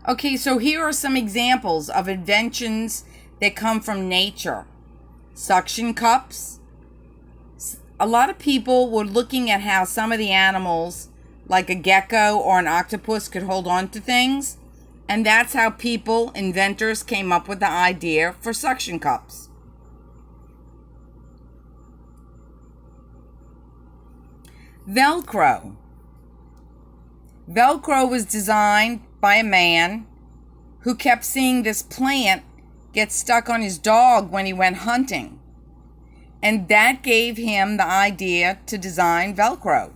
Okay, so here are some examples of inventions that come from nature. Suction cups. A lot of people were looking at how some of the animals, like a gecko or an octopus, could hold on to things. And that's how people, inventors, came up with the idea for suction cups. Velcro. Velcro was designed by a man who kept seeing this plant get stuck on his dog when he went hunting. And that gave him the idea to design Velcro.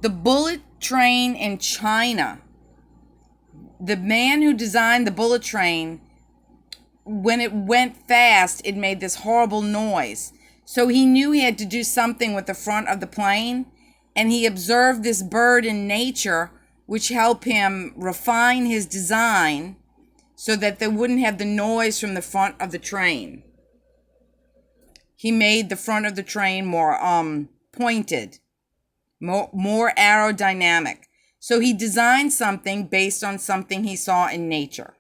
The bullet train in China. The man who designed the bullet train, when it went fast, it made this horrible noise. So he knew he had to do something with the front of the plane, and he observed this bird in nature, which helped him refine his design so that they wouldn't have the noise from the front of the train. He made the front of the train more pointed, more aerodynamic. So he designed something based on something he saw in nature.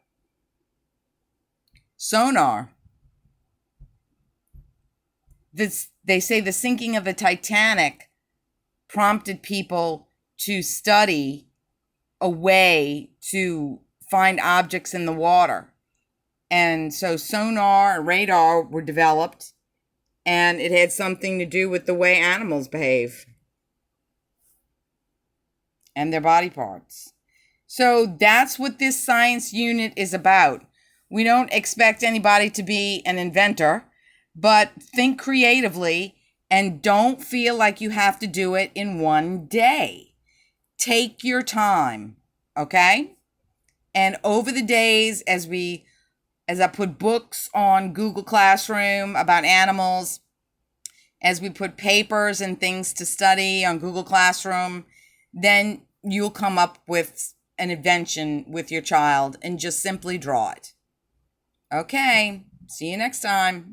Sonar. They say the sinking of the Titanic prompted people to study a way to find objects in the water. And so sonar and radar were developed, and it had something to do with the way animals behave and their body parts. So that's what this science unit is about. We don't expect anybody to be an inventor, but think creatively and don't feel like you have to do it in one day. Take your time, okay? And over the days, as I put books on Google Classroom about animals, as we put papers and things to study on Google Classroom, then you'll come up with an invention with your child and just simply draw it. Okay, see you next time.